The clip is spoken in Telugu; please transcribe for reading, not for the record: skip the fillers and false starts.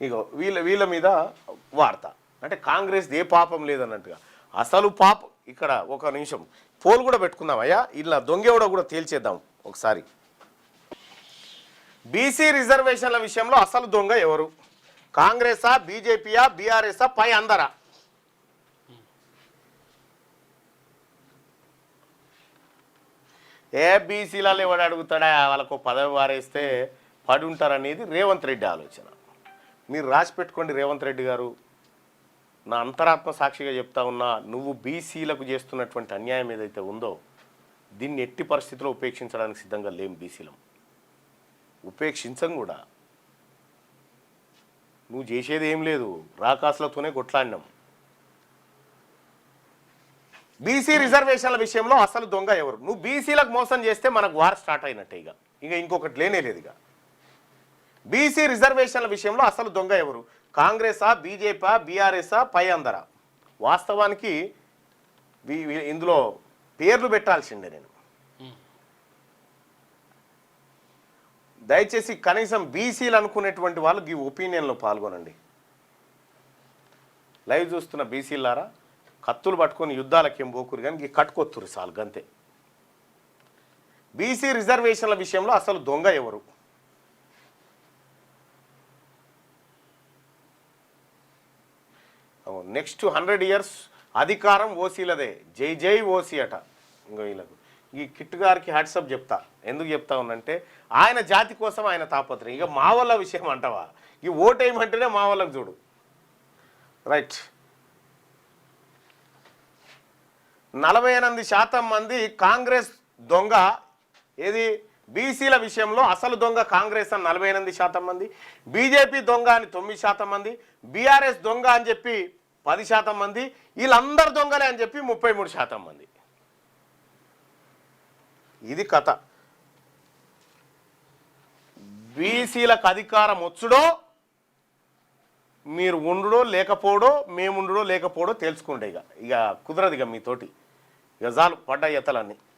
ఇగో వీళ్ళ మీద వార్త అంటే కాంగ్రెస్ ఏ పాపం లేదన్నట్టుగా అసలు పాపం ఇక్కడ ఒక నిమిషం పోల్ కూడా పెట్టుకుందాం అయ్యా ఇలా దొంగెవడో కూడా తేల్చేద్దాం ఒకసారి. బీసీ రిజర్వేషన్ల విషయంలో అసలు దొంగ ఎవరు? కాంగ్రెసా, బీజేపీయా, బీఆర్ఎస్ఆ, పై అందరా? ఏ బీసీలలో ఎవడు అడుగుతాడా, వాళ్ళకు పదవి వారేస్తే పడి ఉంటారనేది రేవంత్ రెడ్డి ఆలోచన. మీరు రాసి పెట్టుకోండి రేవంత్ రెడ్డి గారు, నా అంతరాత్మ సాక్షిగా చెప్తా ఉన్నా, నువ్వు బీసీలకు చేస్తున్నటువంటి అన్యాయం ఏదైతే ఉందో దీన్ని ఎట్టి పరిస్థితిలో ఉపేక్షించడానికి సిద్ధంగా లేం. బీసీలం ఉపేక్షించం కూడా. నువ్వు చేసేది ఏం లేదు, రాకాసులతోనే కొట్లాడినాం. బీసీ రిజర్వేషన్ల విషయంలో అసలు దొంగ ఎవరు? నువ్వు బీసీలకు మోసం చేస్తే మనకు వార్ స్టార్ట్ అయినట్టే. ఇక ఇంకొకటి లేనే లేదు. బీసీ రిజర్వేషన్ల విషయంలో అసలు దొంగ ఎవరు? కాంగ్రెసా, బీజేపీ, బీఆర్ఎస్ఆ, పై అందరా? వాస్తవానికి ఇందులో పేర్లు పెట్టాల్సిందే నేను. దయచేసి కనీసం బీసీలు అనుకునేటువంటి వాళ్ళు ఈ ఒపీనియన్లో పాల్గొనండి. లైవ్ చూస్తున్న బీసీలారా, కత్తులు పట్టుకొని యుద్ధాలకేం పోకురు కానీ కట్టుకొత్తురు చాలు గంతే. బీసీ రిజర్వేషన్ల విషయంలో అసలు దొంగ ఎవరు? నెక్స్ట్ 100 years అధికారం ఓసీలదే, జై జై ఓసీ అట. ఇంకో వీళ్ళకు ఈ కిట్టు గారికి హ్యాట్సప్ చెప్తా. ఎందుకు చెప్తా ఉన్నంటే ఆయన జాతి కోసం ఆయన తాపత్రయం. ఇక మా వాళ్ళ విషయం అంటావా? ఈ ఓటేయమంటేనే మా వాళ్ళకు చూడు. రైట్, 48% మంది కాంగ్రెస్ దొంగ. ఏది బీసీల విషయంలో అసలు దొంగ కాంగ్రెస్ అని 48% మంది, బీజేపీ దొంగ అని 9% మంది, బీఆర్ఎస్ దొంగ అని చెప్పి 10% మంది, వీళ్ళందరూ దొంగలే అని చెప్పి 33% మంది. ఇది కథ. బీసీలకు అధికారం వచ్చుడో మీరు ఉండుడో లేకపోవడో, మేముండుడో లేకపోవడో తెలుసుకోండి. ఇక కుదరదు మీతోటి. గజాలు పడ్డ ఎత్తలన్నీ.